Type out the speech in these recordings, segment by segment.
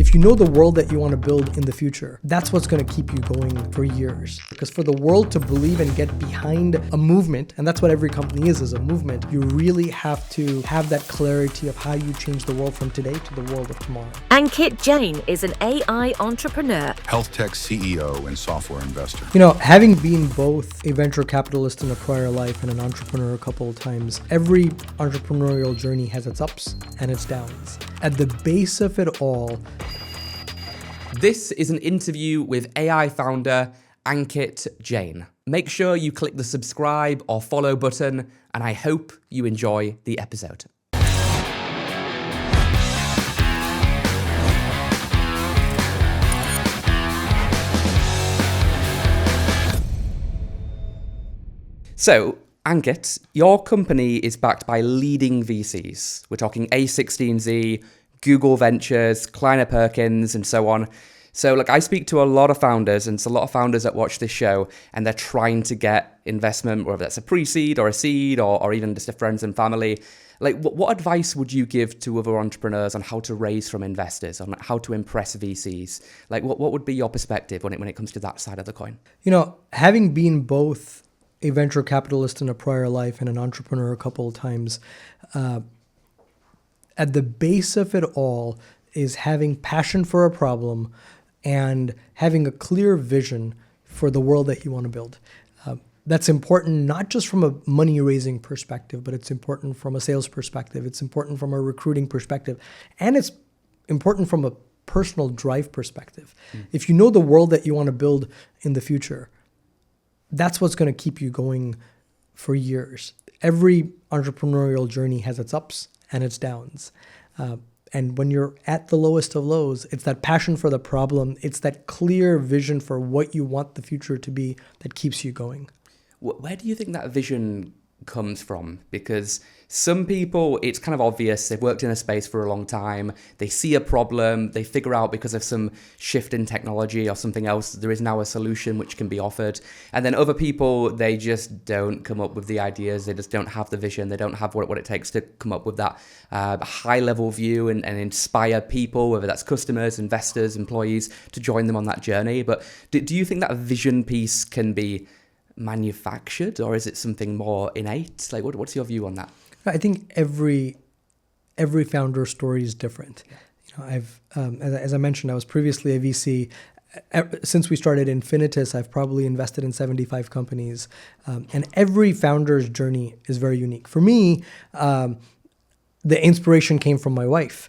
If you know the world that you want to build in the future, that's what's going to keep you going for years. Because for the world to believe and get behind a movement, and that's what every company is a movement, you really have to have that clarity of how you change the world from today to the world of tomorrow. Ankit Jain is an AI entrepreneur, health tech CEO and software investor. Having been both a venture capitalist in a prior life and an entrepreneur a couple of times, every entrepreneurial journey has its ups and its downs. At the base of it all, this is an interview with AI founder Ankit Jain. Make sure you click the subscribe or follow button, and I hope you enjoy the episode. So, Ankit, your company is backed by leading VCs. We're talking A16Z, Google Ventures, Kleiner Perkins, and so on. So, I speak to a lot of founders, and it's a lot of founders that watch this show, and they're trying to get investment, whether that's a pre-seed or a seed or even just a friends and family. What advice would you give to other entrepreneurs on how to raise from investors, on how to impress VCs? What would be your perspective when it comes to that side of the coin? Having been both a venture capitalist in a prior life and an entrepreneur a couple of times, at the base of it all is having passion for a problem and having a clear vision for the world that you want to build. That's important not just from a money-raising perspective, but it's important from a sales perspective. It's important from a recruiting perspective. And it's important from a personal drive perspective. If you know the world that you want to build in the future, that's what's going to keep you going for years. Every entrepreneurial journey has its ups and its downs. And when you're at the lowest of lows, it's that passion for the problem. It's that clear vision for what you want the future to be that keeps you going. Where do you think that vision comes from? Because some people, it's kind of obvious, they've worked in a space for a long time, they see a problem, they figure out because of some shift in technology or something else, there is now a solution which can be offered. And then other people, they just don't come up with the ideas, they just don't have the vision, they don't have what it takes to come up with that high level view and inspire people, whether that's customers, investors, employees, to join them on that journey. But do you think that vision piece can be manufactured, or is it something more innate? What's your view on that? I think every founder story is different. I've as I mentioned, I was previously a VC. Since we started Infinitus, I've probably invested in 75 companies, and every founder's journey is very unique. For me, the inspiration came from my wife.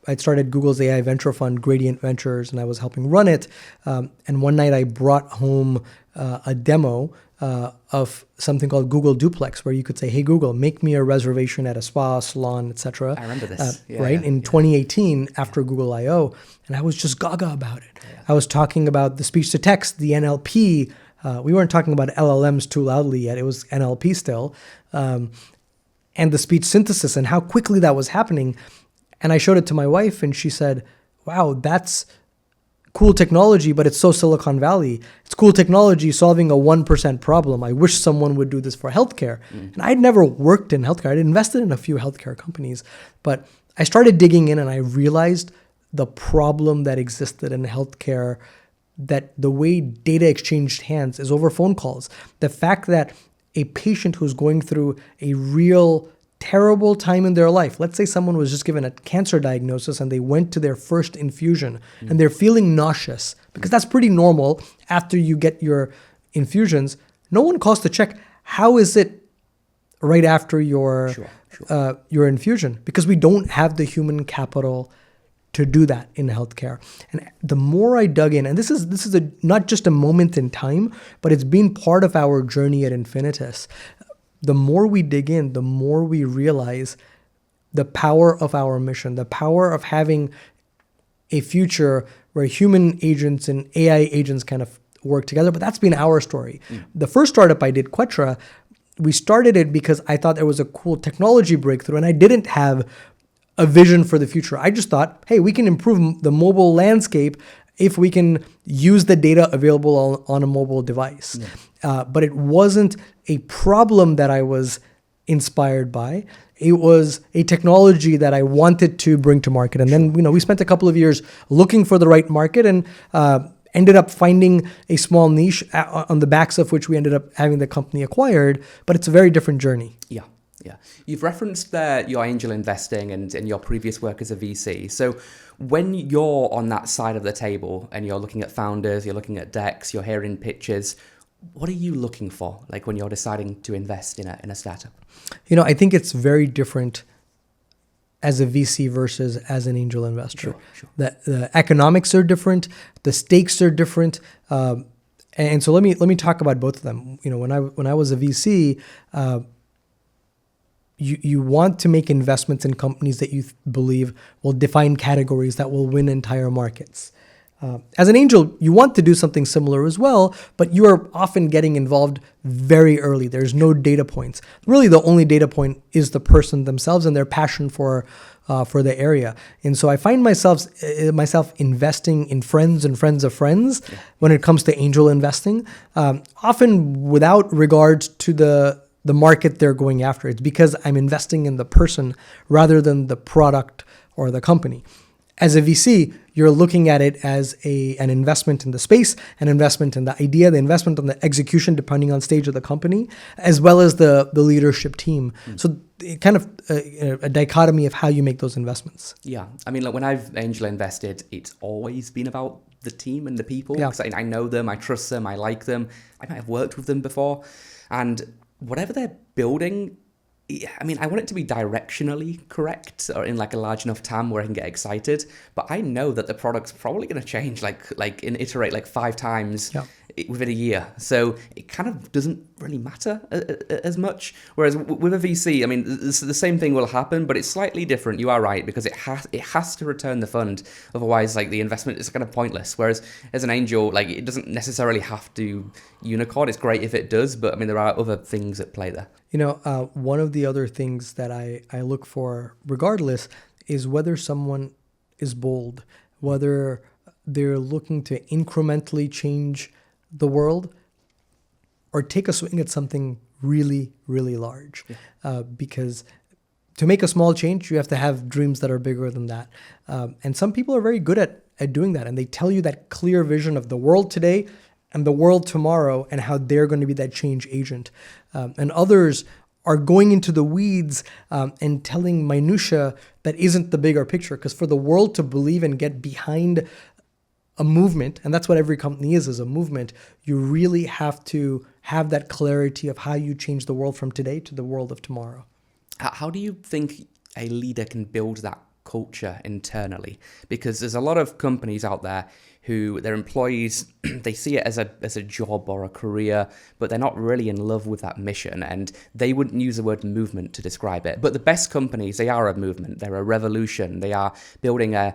I'd started Google's AI venture fund, Gradient Ventures, and I was helping run it. And one night I brought home a demo of something called Google Duplex, where you could say, "Hey Google, make me a reservation at a spa, salon, etc." I remember this. In 2018 after Google I/O, and I was just gaga about it. Yeah. I was talking about the speech to text, the NLP. We weren't talking about LLMs too loudly yet. It was NLP still, and the speech synthesis and how quickly that was happening. And I showed it to my wife, and she said, "Wow, that's cool technology, but it's so Silicon Valley. It's cool technology solving a 1% problem. I wish someone would do this for healthcare." And I'd never worked in healthcare. I'd invested in a few healthcare companies, but I started digging in and I realized the problem that existed in healthcare, that the way data exchanged hands is over phone calls. The fact that a patient who's going through a real terrible time in their life. Let's say someone was just given a cancer diagnosis and they went to their first infusion and they're feeling nauseous, because that's pretty normal after you get your infusions. No one calls to check, how is it right after your infusion? Because we don't have the human capital to do that in healthcare. And the more I dug in, and this is not just a moment in time, but it's been part of our journey at Infinitus. The more we dig in, the more we realize the power of our mission, the power of having a future where human agents and AI agents kind of work together. But that's been our story. The first startup I did, Quetra, we started it because I thought there was a cool technology breakthrough, and I didn't have a vision for the future. I just thought, hey, we can improve the mobile landscape if we can use the data available on a mobile device. But it wasn't a problem that I was inspired by. It was a technology that I wanted to bring to market. And then, we spent a couple of years looking for the right market and ended up finding a small niche on the backs of which we ended up having the company acquired. But it's a very different journey. Yeah. Yeah. You've referenced your angel investing and your previous work as a VC. So when you're on that side of the table and you're looking at founders, you're looking at decks, you're hearing pitches, what are you looking for, like when you're deciding to invest in a startup? I think it's very different as a VC versus as an angel investor. Sure. The economics are different, the stakes are different, and so let me talk about both of them. When I was a VC, you want to make investments in companies that you believe will define categories that will win entire markets. As an angel, you want to do something similar as well, but you are often getting involved very early. There's no data points. Really, the only data point is the person themselves and their passion for the area. And so I find myself investing in friends and friends of friends when it comes to angel investing, often without regard to the market they're going after. It's because I'm investing in the person rather than the product or the company. As a VC, you're looking at it as an investment in the space, an investment in the idea, the investment on the execution, depending on stage of the company, as well as the leadership team. So it kind of a dichotomy of how you make those investments. Yeah. I mean, like when I've angel invested, it's always been about the team and the people. Yeah. Because I know them, I trust them, I like them. I might have worked with them before. And whatever they're building, I mean, I want it to be directionally correct or in like a large enough TAM where I can get excited. But I know that the product's probably going to change, iterate like 5 times within a year. So it kind of doesn't really matter as much. Whereas with a VC, I mean, the same thing will happen, but it's slightly different. You are right, because it has to return the fund. Otherwise, like the investment is kind of pointless. Whereas as an angel, like it doesn't necessarily have to unicorn. It's great if it does, but I mean, there are other things at play there. One of the other things that I look for regardless is whether someone is bold, whether they're looking to incrementally change the world or take a swing at something really, really large. Because to make a small change, you have to have dreams that are bigger than that. And some people are very good at doing that. And they tell you that clear vision of the world today and the world tomorrow and how they're going to be that change agent. And others are going into the weeds and telling minutia that isn't the bigger picture. Because for the world to believe and get behind a movement, and that's what every company is a movement, you really have to have that clarity of how you change the world from today to the world of tomorrow. How do you think a leader can build that culture internally? Because there's a lot of companies out there who their employees, they see it as a job or a career, but they're not really in love with that mission, and they wouldn't use the word movement to describe it. But the best companies, they are a movement, they're a revolution, they are building a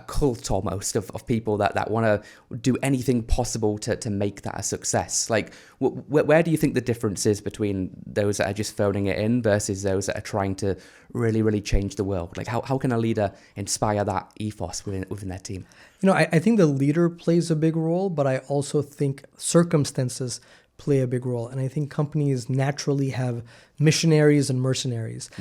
cult almost of people that want to do anything possible to make that a success. Like, where do you think the difference is between those that are just phoning it in versus those that are trying to really, really change the world? Like, how can a leader inspire that ethos within their team? I think the leader plays a big role, but I also think circumstances play a big role. And I think companies naturally have missionaries and mercenaries.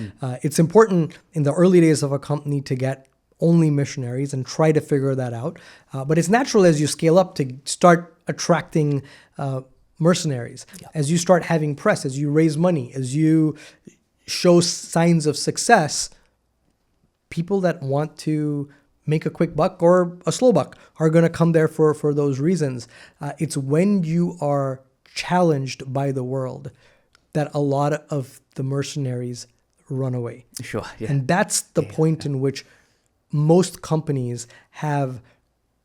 It's important in the early days of a company to get only missionaries and try to figure that out. But it's natural as you scale up to start attracting mercenaries. As you start having press, as you raise money, as you show signs of success, people that want to make a quick buck or a slow buck are going to come there for those reasons. It's when you are challenged by the world that a lot of the mercenaries run away. Sure. Yeah. And that's the point in which most companies have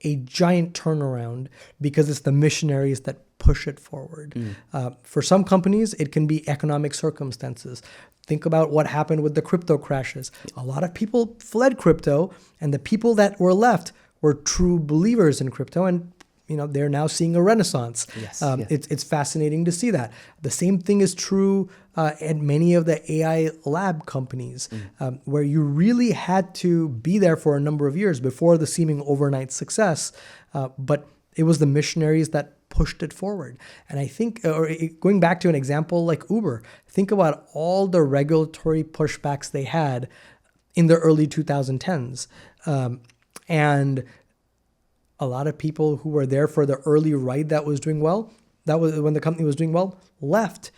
a giant turnaround because it's the missionaries that push it forward. For some companies, it can be economic circumstances. Think about what happened with the crypto crashes. A lot of people fled crypto, and the people that were left were true believers in crypto, and they're now seeing a renaissance. It's fascinating to see that. The same thing is true at many of the AI lab companies, where you really had to be there for a number of years before the seeming overnight success. But it was the missionaries that pushed it forward. And I think, going back to an example like Uber, think about all the regulatory pushbacks they had in the early 2010s. And a lot of people who were there for the early ride that was doing well, that was when the company was doing well, left.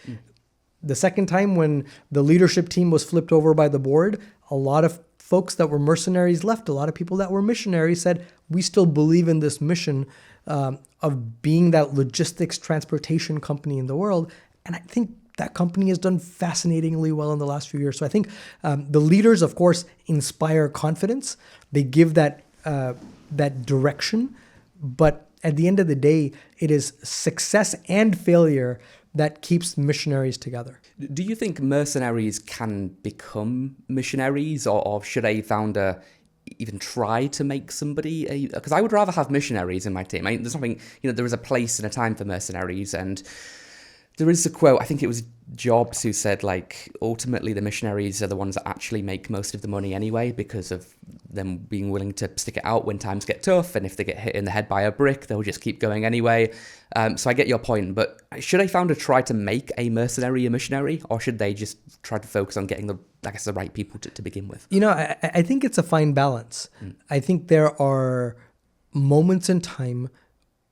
The second time when the leadership team was flipped over by the board, a lot of folks that were mercenaries left. A lot of people that were missionaries said, we still believe in this mission of being that logistics transportation company in the world. And I think that company has done fascinatingly well in the last few years. So I think the leaders, of course, inspire confidence. They give that direction. But at the end of the day, it is success and failure that keeps missionaries together. Do you think mercenaries can become missionaries, or should a founder even try to make somebody because I would rather have missionaries in my team. I mean, there's something, there is a place and a time for mercenaries, and there is a quote, I think it was Jobs, who said, like, ultimately the missionaries are the ones that actually make most of the money anyway, because of them being willing to stick it out when times get tough, and if they get hit in the head by a brick, they'll just keep going anyway. So I get your point, but should a founder try to make a mercenary a missionary, or should they just try to focus on getting the right people to begin with? I think it's a fine balance. I think there are moments in time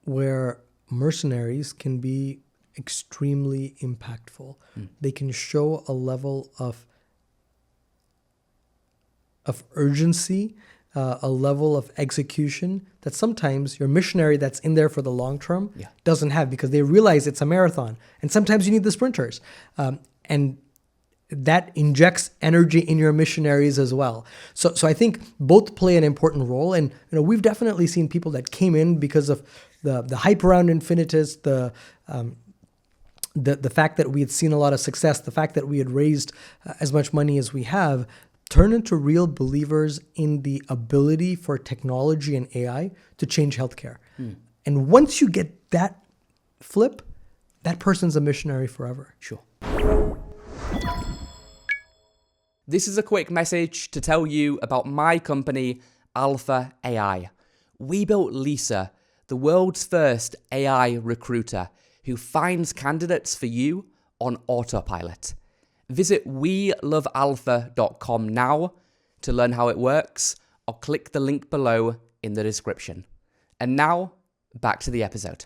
where mercenaries can be extremely impactful. They can show a level of urgency, a level of execution that sometimes your missionary that's in there for the long term doesn't have, because they realize it's a marathon. And sometimes you need the sprinters. And that injects energy in your missionaries as well. So I think both play an important role. And we've definitely seen people that came in because of the hype around Infinitus, the fact that we had seen a lot of success, the fact that we had raised as much money as we have, turn into real believers in the ability for technology and AI to change healthcare. And once you get that flip, that person's a missionary forever. Sure. This is a quick message to tell you about my company, Alpha AI. We built Lisa, the world's first AI recruiter, who finds candidates for you on autopilot. Visit welovealpha.com now to learn how it works, or click the link below in the description. And now, back to the episode.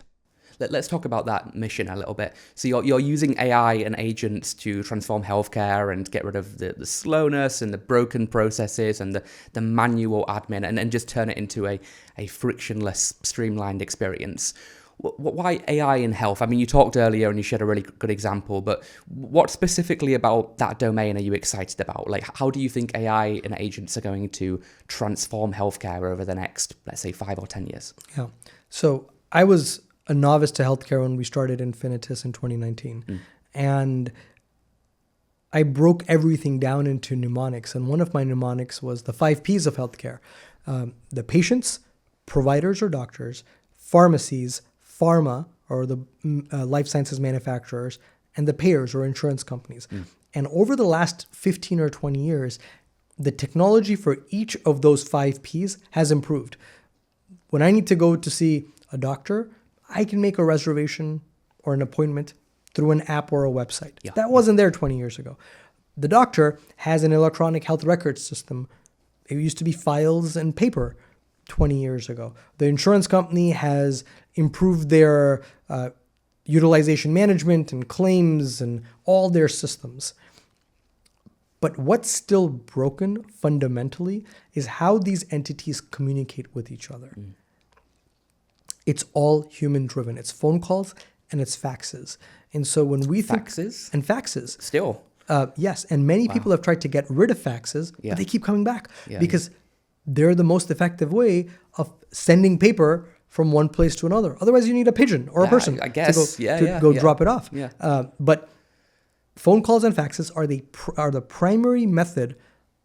Let's talk about that mission a little bit. So you're using AI and agents to transform healthcare and get rid of the slowness and the broken processes and the manual admin, and just turn it into a frictionless, streamlined experience. Why AI in health? I mean, you talked earlier and you shared a really good example, but what specifically about that domain are you excited about? Like, how do you think AI and agents are going to transform healthcare over the next, let's say, 5 or 10 years? Yeah. So I was a novice to healthcare when we started Infinitus in 2019. And I broke everything down into mnemonics. And one of my mnemonics was the 5 Ps of healthcare. The patients, providers or doctors, pharmacies, pharma or the life sciences manufacturers, and the payers or insurance companies. And over the last 15 or 20 years, the technology for each of those 5 Ps has improved. When I need to go to see a doctor, I can make a reservation or an appointment through an app or a website. That wasn't there 20 years ago. The doctor has an electronic health records system. It used to be files and paper 20 years ago. The insurance company has improved their utilization management and claims and all their systems. But what's still broken fundamentally is how these entities communicate with each other. It's all human driven. It's phone calls and it's faxes. And so when we think... Faxes? And faxes. Still? Yes. And many people have tried to get rid of faxes, but they keep coming back because they're the most effective way of sending paper from one place to another. Otherwise, you need a pigeon or a person I guess. to go drop it off. But phone calls and faxes are the primary method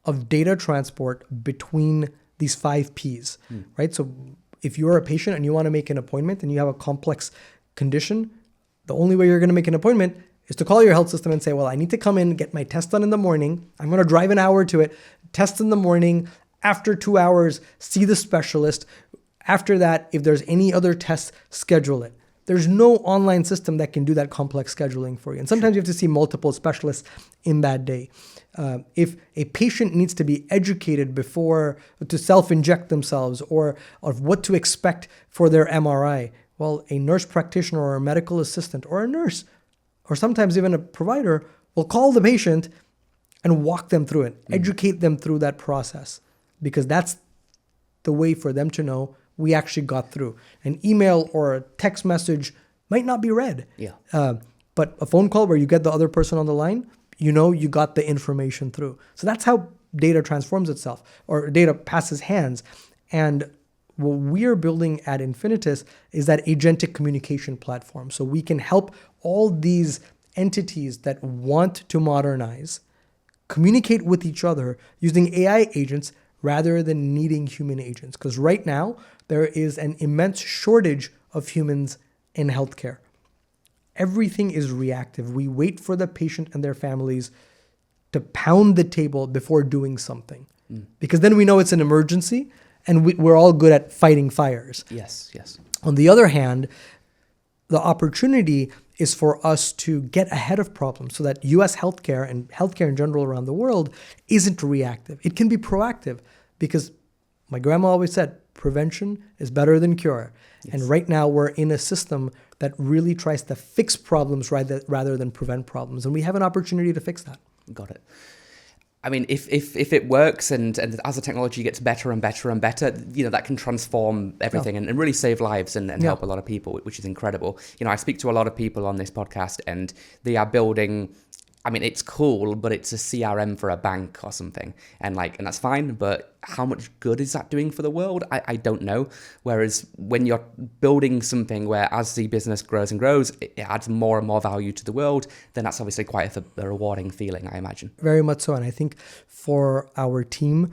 of data transport between these 5 Ps, right? So if you're a patient and you want to make an appointment and you have a complex condition, the only way you're going to make an appointment is to call your health system and say, well, I need to come in, get my test done in the morning. I'm going to drive an hour to it, test in the morning. After 2 hours, see the specialist. After that, if there's any other tests, schedule it. there's no online system that can do that complex scheduling for you. And sometimes you have to see multiple specialists in that day. If a patient needs to be educated before to self-inject themselves or of what to expect for their MRI, well, a nurse practitioner or a medical assistant or a nurse or sometimes even a provider will call the patient and walk them through it, educate them through that process, because that's the way for them to know we actually got through. An email or a text message might not be read. But a phone call where you get the other person on the line, you know you got the information through. So that's how data transforms itself, or data passes hands. And what we're building at Infinitus is that agentic communication platform. So we can help all these entities that want to modernize communicate with each other using AI agents rather than needing human agents. Because right now, there is an immense shortage of humans in healthcare. Everything is reactive. We wait for the patient and their families to pound the table before doing something. Because then we know it's an emergency, and we're all good at fighting fires. Yes, yes. On the other hand, the opportunity is for us to get ahead of problems so that US healthcare and healthcare in general around the world isn't reactive. It can be proactive, because my grandma always said, prevention is better than cure. Yes. And right now we're in a system that really tries to fix problems rather than prevent problems. And we have an opportunity to fix that. Got it. I mean, if it works and as the technology gets better and better and better, that can transform everything and really save lives and help a lot of people, which is incredible. I speak to a lot of people on this podcast, and they are building, I mean, it's cool, but it's a CRM for a bank or something. And that's fine, but how much good is that doing for the world? I don't know. Whereas when you're building something where as the business grows and grows, it adds more and more value to the world, then that's obviously quite a rewarding feeling, I imagine. Very much so. And I think for our team,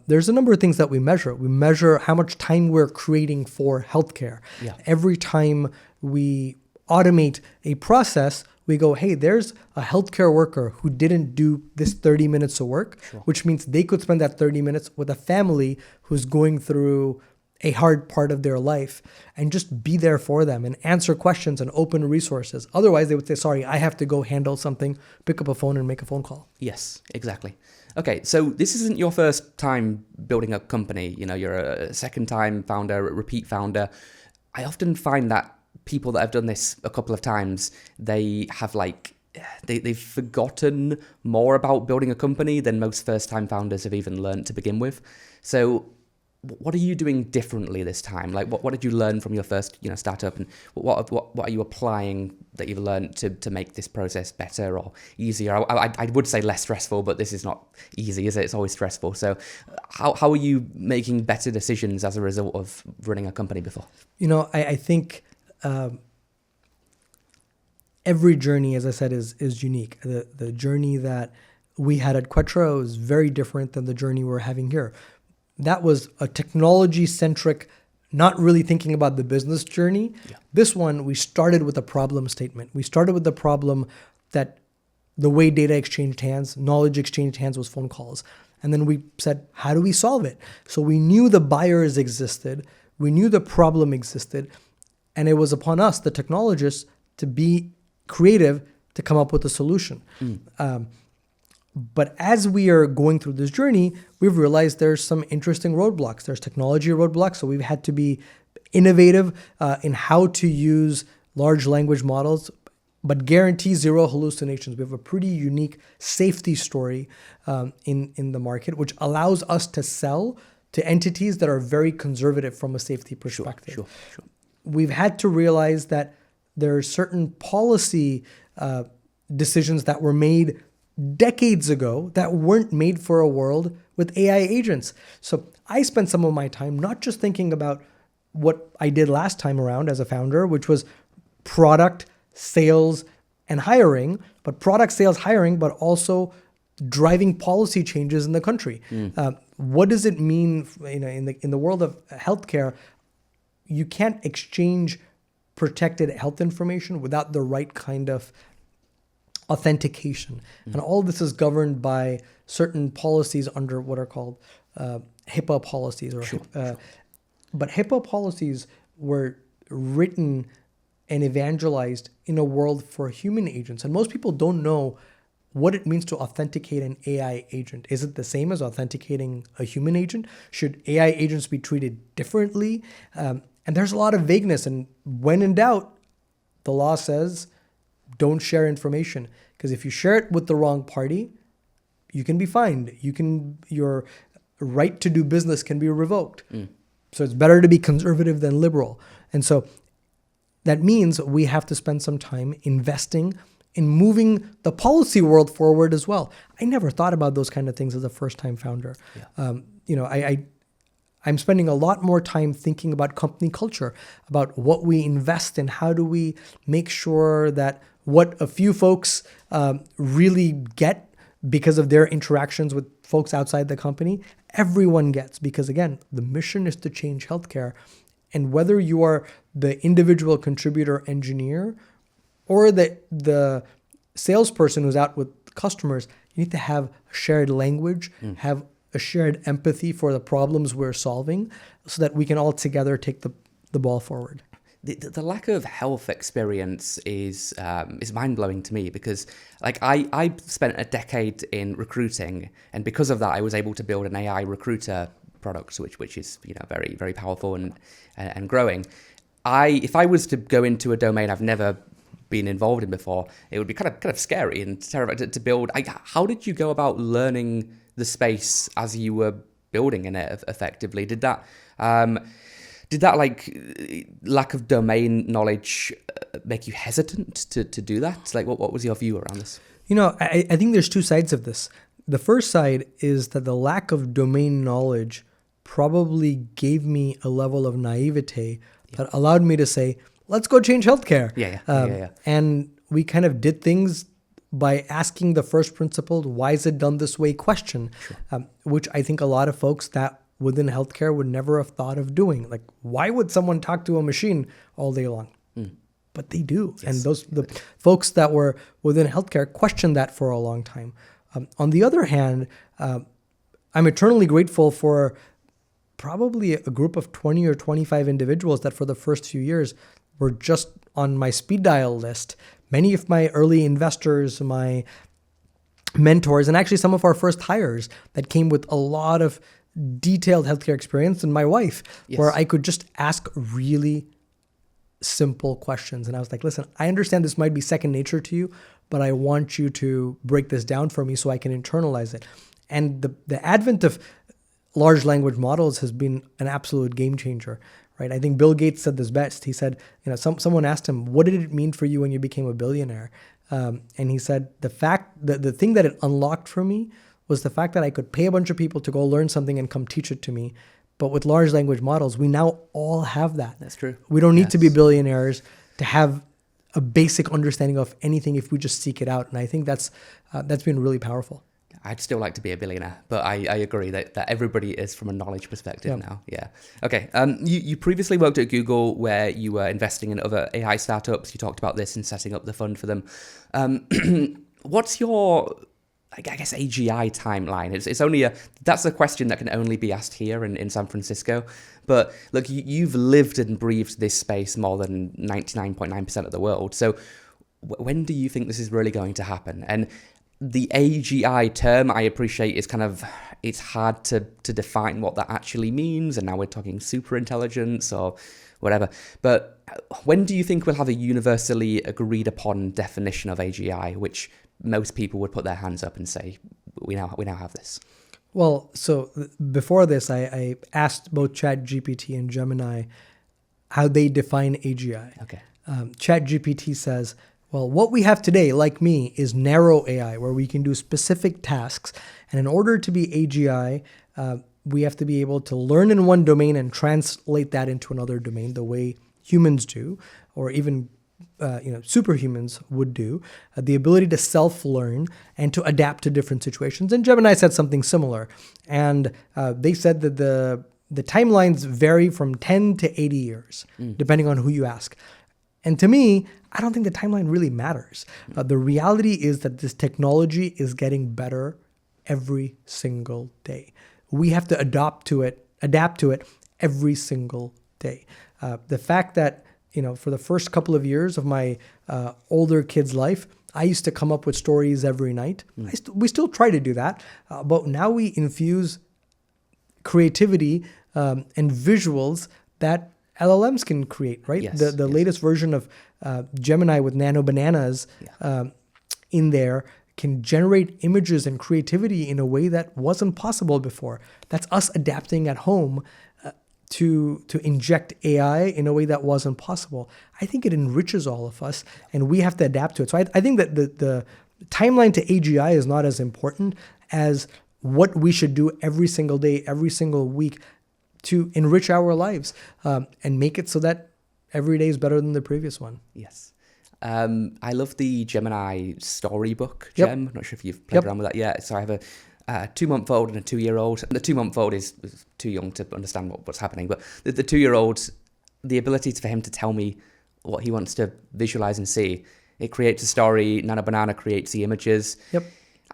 there's a number of things that we measure. We measure how much time we're creating for healthcare. Yeah. Every time we automate a process, we go, hey, there's a healthcare worker who didn't do this 30 minutes of work, which means they could spend that 30 minutes with a family who's going through a hard part of their life, and just be there for them and answer questions and open resources. Otherwise, they would say, sorry, I have to go handle something, pick up a phone and make a phone call. Yes, exactly. Okay, so this isn't your first time building a company. You're a second time founder, a repeat founder. I often find that people that have done this a couple of times, they have they've forgotten more about building a company than most first-time founders have even learned to begin with. So what are you doing differently this time? What did you learn from your first startup, and what are you applying that you've learned to make this process better or easier? I would say less stressful, but this is not easy, is it? It's always stressful. So how are you making better decisions as a result of running a company before? I think every journey, as I said, is unique. The journey that we had at Quetra is very different than the journey we're having here. That was a technology-centric, not really thinking about the business journey. Yeah. This one, we started with a problem statement. We started with the problem that the way data exchanged hands, knowledge exchanged hands was phone calls. And then we said, how do we solve it? So we knew the buyers existed. We knew the problem existed. And it was upon us, the technologists, to be creative to come up with a solution. But as we are going through this journey, we've realized there's some interesting roadblocks. There's technology roadblocks. So we've had to be innovative in how to use large language models, but guarantee zero hallucinations. We have a pretty unique safety story in the market, which allows us to sell to entities that are very conservative from a safety perspective. Sure. We've had to realize that there are certain policy decisions that were made decades ago that weren't made for a world with AI agents. So I spent some of my time not just thinking about what I did last time around as a founder, which was product, sales, and hiring, but product, sales, hiring, but also driving policy changes in the country. What does it mean in the world of healthcare? You can't exchange protected health information without the right kind of authentication. And all this is governed by certain policies under what are called HIPAA policies. But HIPAA policies were written and evangelized in a world for human agents. And most people don't know what it means to authenticate an AI agent. Is it the same as authenticating a human agent? Should AI agents be treated differently? And there's a lot of vagueness. And when in doubt, the law says don't share information. Because if you share it with the wrong party, you can be fined. Your right to do business can be revoked. So it's better to be conservative than liberal. And so that means we have to spend some time investing in moving the policy world forward as well. I never thought about those kind of things as a first-time founder. I'm spending a lot more time thinking about company culture, about what we invest in, how do we make sure that what a few folks really get because of their interactions with folks outside the company, everyone gets. Because again, the mission is to change healthcare. And whether you are the individual contributor engineer or the salesperson who's out with customers, you need to have a shared language, have a shared empathy for the problems we're solving so that we can all together take the ball forward. The lack of health experience is mind-blowing to me because like I spent a decade in recruiting, and because of that I was able to build an AI recruiter product which is very, very powerful and growing. If I was to go into a domain I've never been involved in before, it would be kind of scary and terrifying to build. How did you go about learning the space as you were building in it effectively? Did that like lack of domain knowledge make you hesitant to do that? Like what was your view around this? I think there's two sides of this. The first side is that the lack of domain knowledge probably gave me a level of naivete that allowed me to say, let's go change healthcare. And we kind of did things by asking the first principle, why is it done this way question, which I think a lot of folks that within healthcare would never have thought of doing. Like, why would someone talk to a machine all day long? But they do. Yes. And the folks that were within healthcare questioned that for a long time. On the other hand, I'm eternally grateful for probably a group of 20 or 25 individuals that for the first few years were just on my speed dial list. Many of my early investors, my mentors, and actually some of our first hires that came with a lot of detailed healthcare experience, and my wife, where I could just ask really simple questions. And I was like, listen, I understand this might be second nature to you, but I want you to break this down for me so I can internalize it. And the advent of large language models has been an absolute game changer, right? I think Bill Gates said this best. He said, someone asked him, what did it mean for you when you became a billionaire? And he said, the thing that it unlocked for me was the fact that I could pay a bunch of people to go learn something and come teach it to me. But with large language models, we now all have that. That's true. We don't need to be billionaires to have a basic understanding of anything if we just seek it out. And I think that's been really powerful. I'd still like to be a billionaire, but I agree that everybody is from a knowledge perspective now. Yeah. Okay. You previously worked at Google where you were investing in other AI startups. You talked about this and setting up the fund for them. What's your, I guess, AGI timeline? It's only that's a question that can only be asked here in San Francisco. But look, you've lived and breathed this space more than 99.9% of the world. So when do you think this is really going to happen? And the AGI term, I appreciate, is it's hard to define what that actually means. And now we're talking super intelligence or whatever. But when do you think we'll have a universally agreed upon definition of AGI, which most people would put their hands up and say, we now have this? Well, so before this, I asked both ChatGPT and Gemini how they define AGI. Okay. ChatGPT says, well, what we have today, like me, is narrow AI, where we can do specific tasks. And in order to be AGI, we have to be able to learn in one domain and translate that into another domain the way humans do, or even superhumans would do, the ability to self-learn and to adapt to different situations. And Gemini said something similar. And they said that the timelines vary from 10 to 80 years, depending on who you ask. And to me, I don't think the timeline really matters. The reality is that this technology is getting better every single day. We have to adapt to it every single day. The fact that for the first couple of years of my older kid's life, I used to come up with stories every night. We still try to do that, but now we infuse creativity and visuals that LLMs can create, right? Yes, The latest version of Gemini with nano bananas in there can generate images and creativity in a way that wasn't possible before. That's us adapting at home to inject AI in a way that wasn't possible. I think it enriches all of us, and we have to adapt to it. So I think that the timeline to AGI is not as important as what we should do every single day, every single week to enrich our lives and make it so that every day is better than the previous one. Yes. I love the Gemini storybook, Gem. I'm not sure if you've played around with that yet. So I have a 2-month-old and a 2-year-old. The 2-month-old is too young to understand what's happening, but the 2-year-old, the ability for him to tell me what he wants to visualize and see, it creates a story. Nano Banana creates the images. Yep.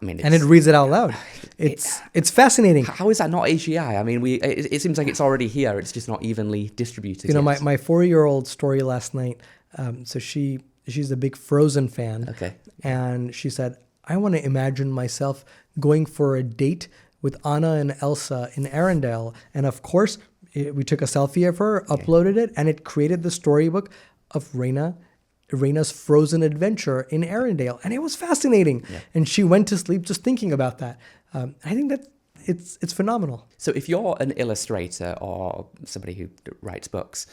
I mean, and it reads it out loud. It's fascinating. How is that not AGI? I mean, it seems like it's already here. It's just not evenly distributed. My 4-year-old story last night. So she's a big Frozen fan. Okay. And she said, I want to imagine myself going for a date with Anna and Elsa in Arendelle. And of course, we took a selfie of her, uploaded it, and it created the storybook of Raina's Frozen adventure in Arendelle. And it was fascinating. Yeah. And she went to sleep just thinking about that. I think that it's phenomenal. So if you're an illustrator or somebody who writes books,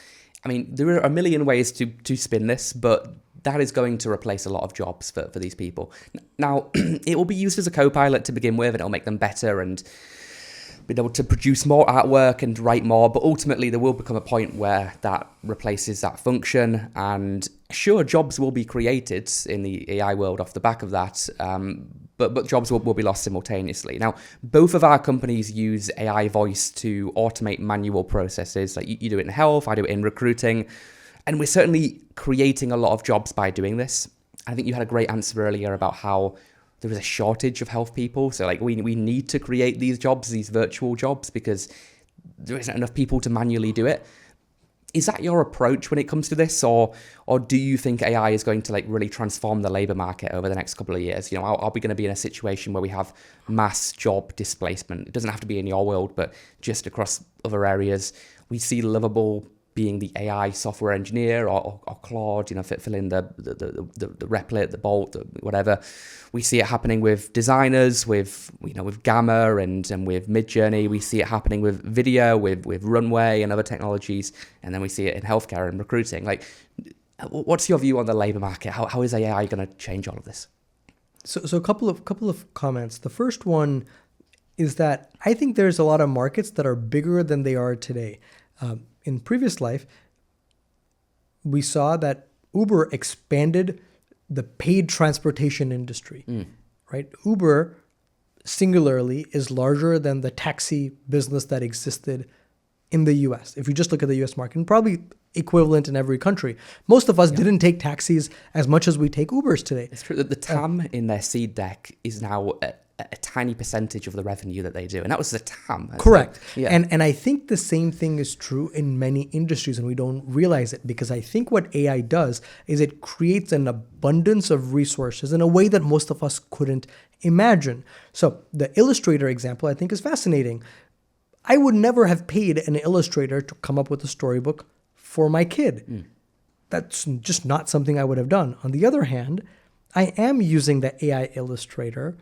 I mean, there are a million ways to spin this, but that is going to replace a lot of jobs for these people. Now, it will be used as a co-pilot to begin with, and it'll make them better and be able to produce more artwork and write more, but ultimately there will become a point where that replaces that function, and sure, jobs will be created in the AI world off the back of that, but jobs will be lost simultaneously. Now, both of our companies use AI voice to automate manual processes. Like you do it in health, I do it in recruiting, and we're certainly creating a lot of jobs by doing this. I think you had a great answer earlier about how there is a shortage of health people. So like we need to create these jobs, these virtual jobs, because there isn't enough people to manually do it. Is that your approach when it comes to this? Or do you think AI is going to like really transform the labor market over the next couple of years? Are we going to be in a situation where we have mass job displacement? It doesn't have to be in your world, but just across other areas. We see Livable being the AI software engineer or Claude, fill in the Replit, the Bolt, whatever. We see it happening with designers, with Gamma and with Midjourney. We see it happening with video, with Runway and other technologies, and then we see it in healthcare and recruiting. Like, what's your view on the labor market? How is AI going to change all of this? So a couple of comments. The first one is that I think there's a lot of markets that are bigger than they are today. In previous life, we saw that Uber expanded the paid transportation industry, right? Uber singularly is larger than the taxi business that existed in the US. If you just look at the US market, and probably equivalent in every country. Most of us didn't take taxis as much as we take Ubers today. It's true that the TAM in their seed deck is now a tiny percentage of the revenue that they do. And that was the TAM. Correct. And I think the same thing is true in many industries, and we don't realize it, because I think what AI does is it creates an abundance of resources in a way that most of us couldn't imagine. So the illustrator example I think is fascinating. I would never have paid an illustrator to come up with a storybook for my kid. That's just not something I would have done. On the other hand, I am using the AI illustrator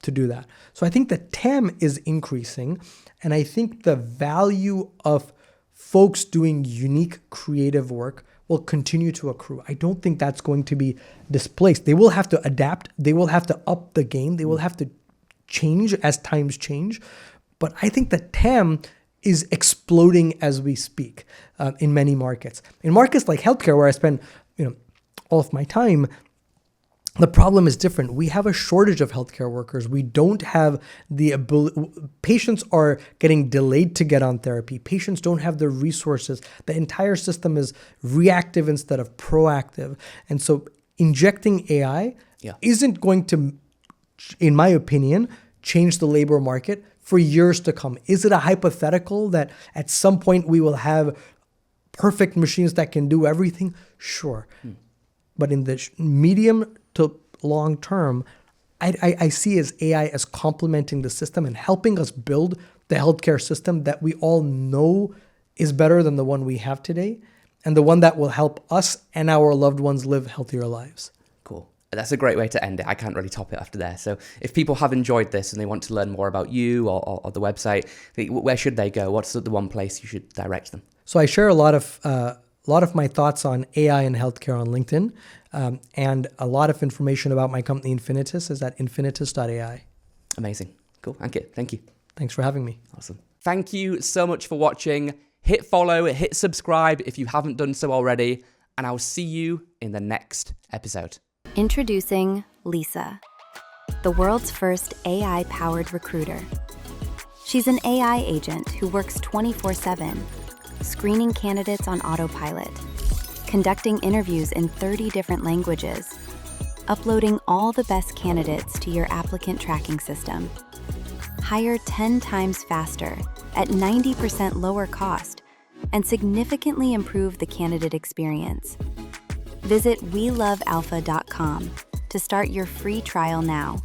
to do that. So I think the TAM is increasing, and I think the value of folks doing unique creative work will continue to accrue. I don't think that's going to be displaced. They will have to adapt. They will have to up the game. They will have to change as times change. But I think the TAM is exploding as we speak in many markets. In markets like healthcare, where I spend all of my time, the problem is different. We have a shortage of healthcare workers. We don't have the ability. Patients are getting delayed to get on therapy. Patients don't have the resources. The entire system is reactive instead of proactive. And so injecting AI isn't going to, in my opinion, change the labor market for years to come. Is it a hypothetical that at some point we will have perfect machines that can do everything? Sure. But in the medium to long term, I see as AI as complementing the system and helping us build the healthcare system that we all know is better than the one we have today, and the one that will help us and our loved ones live healthier lives. Cool. That's a great way to end it. I can't really top it after there. So if people have enjoyed this and they want to learn more about you or the website, where should they go? What's the one place you should direct them? So I share a lot of my thoughts on AI and healthcare on LinkedIn, and a lot of information about my company Infinitus is at infinitus.ai. Amazing. Cool. Ankit, thank you. Thanks for having me. Awesome. Thank you so much for watching. Hit follow, hit subscribe if you haven't done so already, and I'll see you in the next episode. Introducing Lisa, the world's first AI-powered recruiter. She's an AI agent who works 24/7, screening candidates on autopilot, conducting interviews in 30 different languages, uploading all the best candidates to your applicant tracking system. Hire 10 times faster at 90% lower cost and significantly improve the candidate experience. Visit welovealpha.com to start your free trial now.